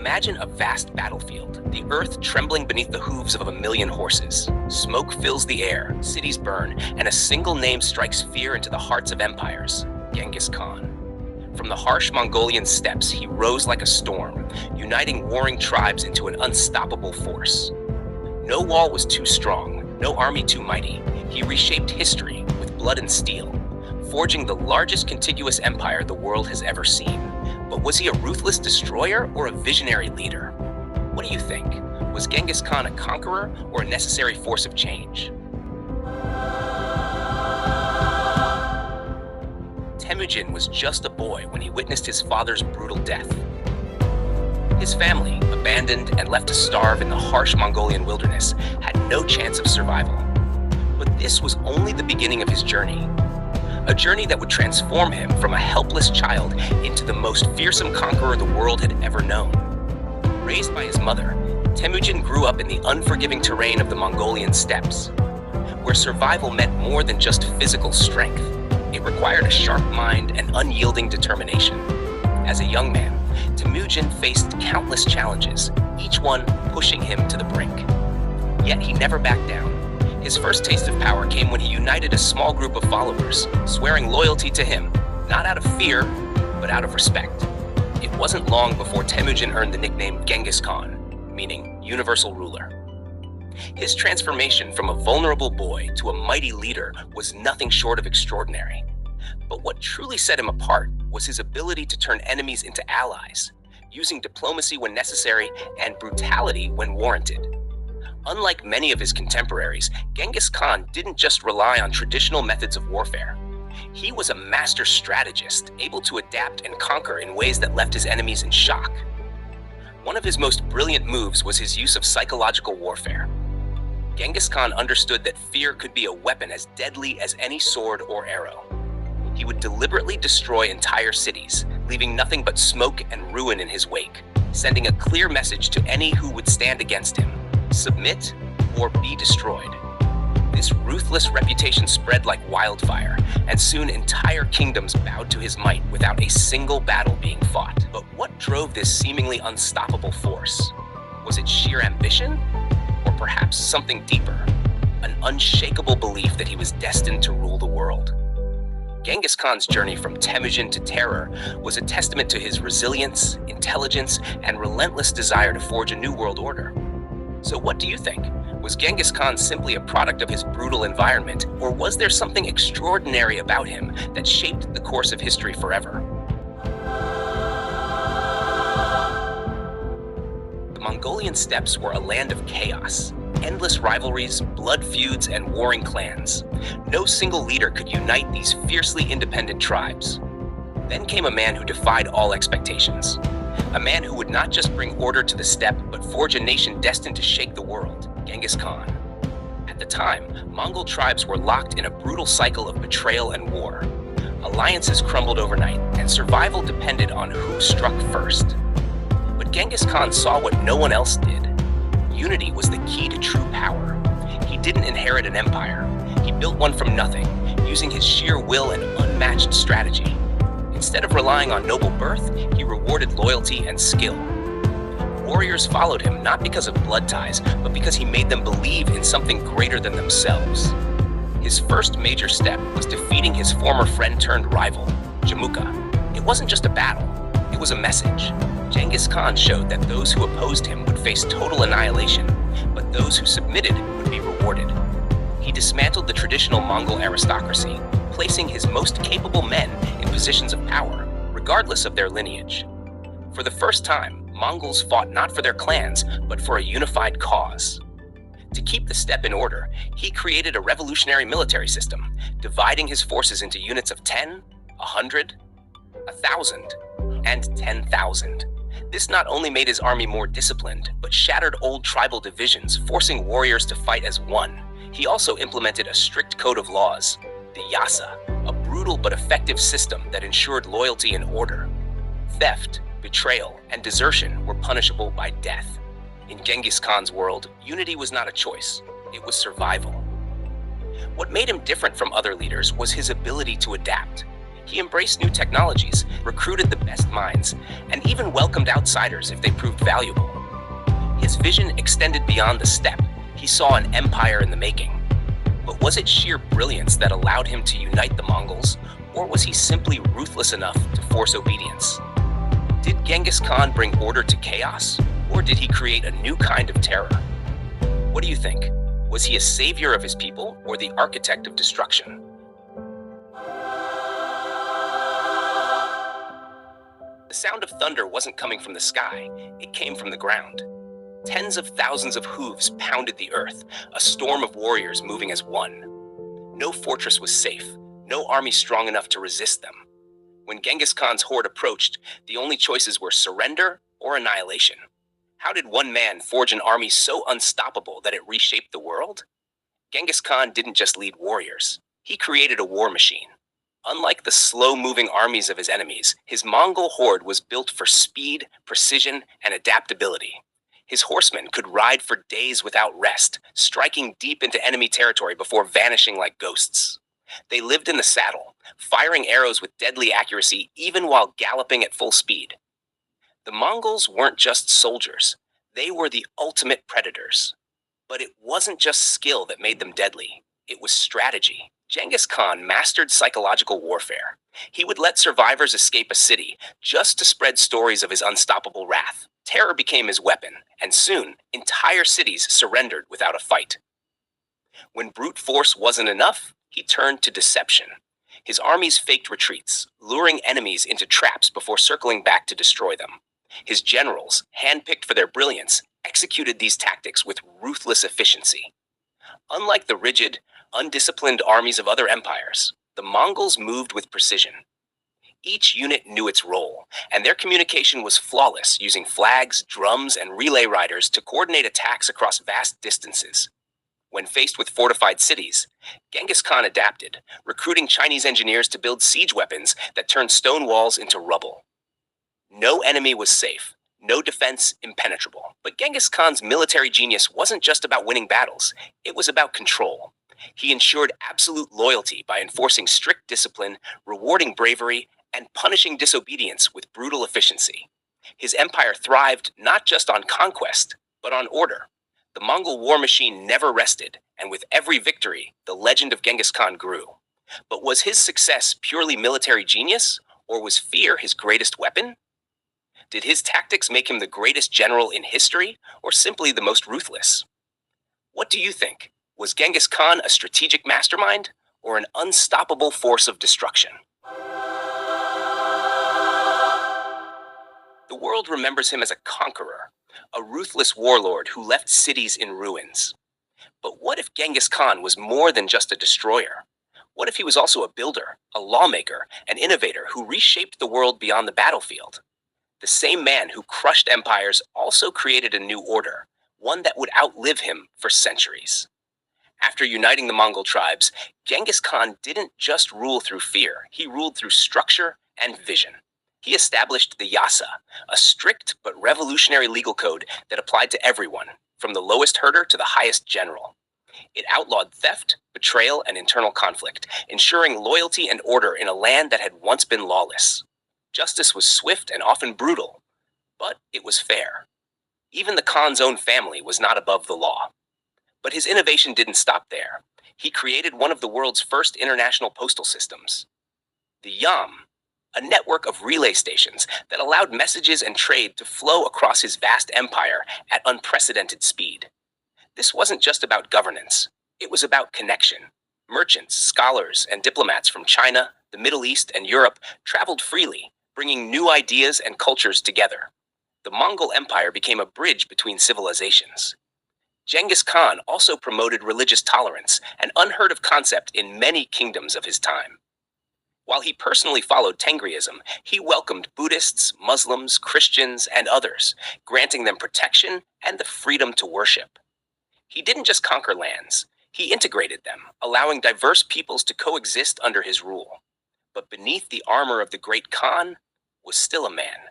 Imagine a vast battlefield, the earth trembling beneath the hooves of a million horses. Smoke fills the air, cities burn, and a single name strikes fear into the hearts of empires: Genghis Khan. From the harsh Mongolian steppes, he rose like a storm, uniting warring tribes into an unstoppable force. No wall was too strong, no army too mighty. He reshaped history with blood and steel, forging the largest contiguous empire the world has ever seen. But was he a ruthless destroyer or a visionary leader? What do you think? Was Genghis Khan a conqueror or a necessary force of change? Temujin was just a boy when he witnessed his father's brutal death. His family, abandoned and left to starve in the harsh Mongolian wilderness, had no chance of survival. But this was only the beginning of his journey. A journey that would transform him from a helpless child into the most fearsome conqueror the world had ever known. Raised by his mother, Temujin grew up in the unforgiving terrain of the Mongolian steppes, where survival meant more than just physical strength. It required a sharp mind and unyielding determination. As a young man, Temujin faced countless challenges, each one pushing him to the brink. Yet he never backed down. His first taste of power came when he united a small group of followers, swearing loyalty to him, not out of fear, but out of respect. It wasn't long before Temujin earned the nickname Genghis Khan, meaning universal ruler. His transformation from a vulnerable boy to a mighty leader was nothing short of extraordinary. But what truly set him apart was his ability to turn enemies into allies, using diplomacy when necessary and brutality when warranted. Unlike many of his contemporaries, Genghis Khan didn't just rely on traditional methods of warfare. He was a master strategist, able to adapt and conquer in ways that left his enemies in shock. One of his most brilliant moves was his use of psychological warfare. Genghis Khan understood that fear could be a weapon as deadly as any sword or arrow. He would deliberately destroy entire cities, leaving nothing but smoke and ruin in his wake, sending a clear message to any who would stand against him: submit or be destroyed. This ruthless reputation spread like wildfire, and soon entire kingdoms bowed to his might without a single battle being fought. But what drove this seemingly unstoppable force? Was it sheer ambition? Or perhaps something deeper? An unshakable belief that he was destined to rule the world? Genghis Khan's journey from Temujin to terror was a testament to his resilience, intelligence, and relentless desire to forge a new world order. So what do you think? Was Genghis Khan simply a product of his brutal environment, or was there something extraordinary about him that shaped the course of history forever? The Mongolian steppes were a land of chaos. Endless rivalries, blood feuds, and warring clans. No single leader could unite these fiercely independent tribes. Then came a man who defied all expectations. A man who would not just bring order to the steppe, but forge a nation destined to shake the world: Genghis Khan. At the time, Mongol tribes were locked in a brutal cycle of betrayal and war. Alliances crumbled overnight, and survival depended on who struck first. But Genghis Khan saw what no one else did. Unity was the key to true power. He didn't inherit an empire. He built one from nothing, using his sheer will and unmatched strategy. Instead of relying on noble birth, he rewarded loyalty and skill. Warriors followed him not because of blood ties, but because he made them believe in something greater than themselves. His first major step was defeating his former friend-turned-rival, Jamuka. It wasn't just a battle, it was a message. Genghis Khan showed that those who opposed him would face total annihilation, but those who submitted would be rewarded. He dismantled the traditional Mongol aristocracy, placing his most capable men in positions of power, regardless of their lineage. For the first time, Mongols fought not for their clans, but for a unified cause. To keep the steppe in order, he created a revolutionary military system, dividing his forces into units of 10, 100, 1,000, and 10,000. This not only made his army more disciplined, but shattered old tribal divisions, forcing warriors to fight as one. He also implemented a strict code of laws, the Yasa, a brutal but effective system that ensured loyalty and order. Theft, betrayal, and desertion were punishable by death. In Genghis Khan's world, unity was not a choice, it was survival. What made him different from other leaders was his ability to adapt. He embraced new technologies, recruited the best minds, and even welcomed outsiders if they proved valuable. His vision extended beyond the steppe. He saw an empire in the making. But was it sheer brilliance that allowed him to unite the Mongols, or was he simply ruthless enough to force obedience? Did Genghis Khan bring order to chaos, or did he create a new kind of terror? What do you think? Was he a savior of his people, or the architect of destruction? The sound of thunder wasn't coming from the sky, it came from the ground. Tens of thousands of hooves pounded the earth, a storm of warriors moving as one. No fortress was safe, no army strong enough to resist them. When Genghis Khan's horde approached, the only choices were surrender or annihilation. How did one man forge an army so unstoppable that it reshaped the world? Genghis Khan didn't just lead warriors, he created a war machine. Unlike the slow-moving armies of his enemies, his Mongol horde was built for speed, precision, and adaptability. His horsemen could ride for days without rest, striking deep into enemy territory before vanishing like ghosts. They lived in the saddle, firing arrows with deadly accuracy even while galloping at full speed. The Mongols weren't just soldiers, they were the ultimate predators. But it wasn't just skill that made them deadly, it was strategy. Genghis Khan mastered psychological warfare. He would let survivors escape a city just to spread stories of his unstoppable wrath. Terror became his weapon, and soon, entire cities surrendered without a fight. When brute force wasn't enough, he turned to deception. His armies faked retreats, luring enemies into traps before circling back to destroy them. His generals, handpicked for their brilliance, executed these tactics with ruthless efficiency. Unlike the rigid, undisciplined armies of other empires, the Mongols moved with precision. Each unit knew its role, and their communication was flawless, using flags, drums, and relay riders to coordinate attacks across vast distances. When faced with fortified cities, Genghis Khan adapted, recruiting Chinese engineers to build siege weapons that turned stone walls into rubble. No enemy was safe, no defense impenetrable. But Genghis Khan's military genius wasn't just about winning battles, it was about control. He ensured absolute loyalty by enforcing strict discipline, rewarding bravery, and punishing disobedience with brutal efficiency. His empire thrived not just on conquest, but on order. The Mongol war machine never rested, and with every victory, the legend of Genghis Khan grew. But was his success purely military genius, or was fear his greatest weapon? Did his tactics make him the greatest general in history, or simply the most ruthless? What do you think? Was Genghis Khan a strategic mastermind, or an unstoppable force of destruction? The world remembers him as a conqueror, a ruthless warlord who left cities in ruins. But what if Genghis Khan was more than just a destroyer? What if he was also a builder, a lawmaker, an innovator who reshaped the world beyond the battlefield? The same man who crushed empires also created a new order, one that would outlive him for centuries. After uniting the Mongol tribes, Genghis Khan didn't just rule through fear, he ruled through structure and vision. He established the Yasa, a strict but revolutionary legal code that applied to everyone, from the lowest herder to the highest general. It outlawed theft, betrayal, and internal conflict, ensuring loyalty and order in a land that had once been lawless. Justice was swift and often brutal, but it was fair. Even the Khan's own family was not above the law. But his innovation didn't stop there. He created one of the world's first international postal systems. The Yam, a network of relay stations that allowed messages and trade to flow across his vast empire at unprecedented speed. This wasn't just about governance, it was about connection. Merchants, scholars, and diplomats from China, the Middle East, and Europe traveled freely, bringing new ideas and cultures together. The Mongol Empire became a bridge between civilizations. Genghis Khan also promoted religious tolerance, an unheard of concept in many kingdoms of his time. While he personally followed Tengriism, he welcomed Buddhists, Muslims, Christians, and others, granting them protection and the freedom to worship. He didn't just conquer lands, he integrated them, allowing diverse peoples to coexist under his rule. But beneath the armor of the great Khan was still a man.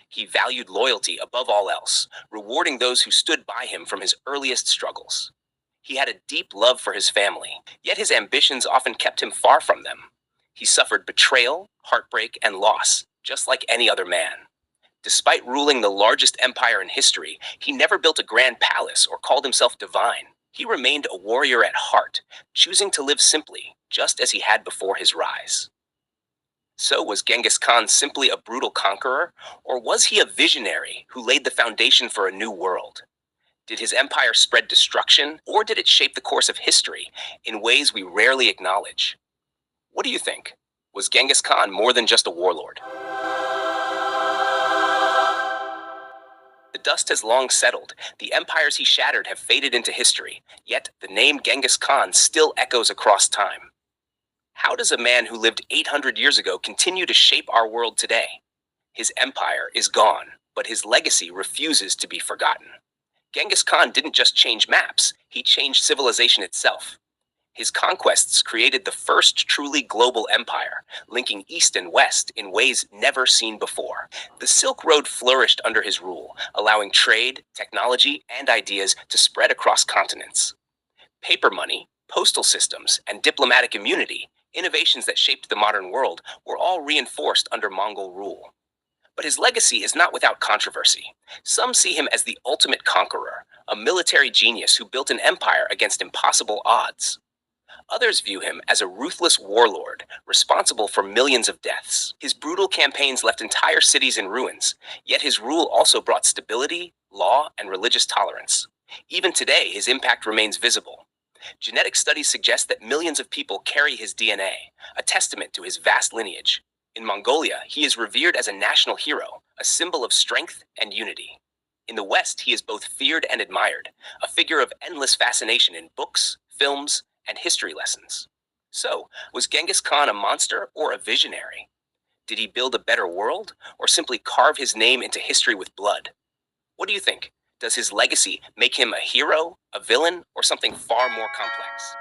He valued loyalty above all else, rewarding those who stood by him from his earliest struggles. He had a deep love for his family, yet his ambitions often kept him far from them. He suffered betrayal, heartbreak, and loss, just like any other man. Despite ruling the largest empire in history, he never built a grand palace or called himself divine. He remained a warrior at heart, choosing to live simply, just as he had before his rise. So, was Genghis Khan simply a brutal conqueror, or was he a visionary who laid the foundation for a new world? Did his empire spread destruction, or did it shape the course of history in ways we rarely acknowledge? What do you think? Was Genghis Khan more than just a warlord? The dust has long settled. The empires he shattered have faded into history, yet the name Genghis Khan still echoes across time. How does a man who lived 800 years ago continue to shape our world today? His empire is gone, but his legacy refuses to be forgotten. Genghis Khan didn't just change maps, he changed civilization itself. His conquests created the first truly global empire, linking East and West in ways never seen before. The Silk Road flourished under his rule, allowing trade, technology, and ideas to spread across continents. Paper money, postal systems, and diplomatic immunity, innovations that shaped the modern world, were all reinforced under Mongol rule. But his legacy is not without controversy. Some see him as the ultimate conqueror, a military genius who built an empire against impossible odds. Others view him as a ruthless warlord, responsible for millions of deaths. His brutal campaigns left entire cities in ruins, yet his rule also brought stability, law, and religious tolerance. Even today, his impact remains visible. Genetic studies suggest that millions of people carry his DNA, a testament to his vast lineage. In Mongolia, he is revered as a national hero, a symbol of strength and unity. In the West, he is both feared and admired, a figure of endless fascination in books, films, and history lessons. So, was Genghis Khan a monster or a visionary? Did he build a better world, or simply carve his name into history with blood? What do you think? Does his legacy make him a hero, a villain, or something far more complex?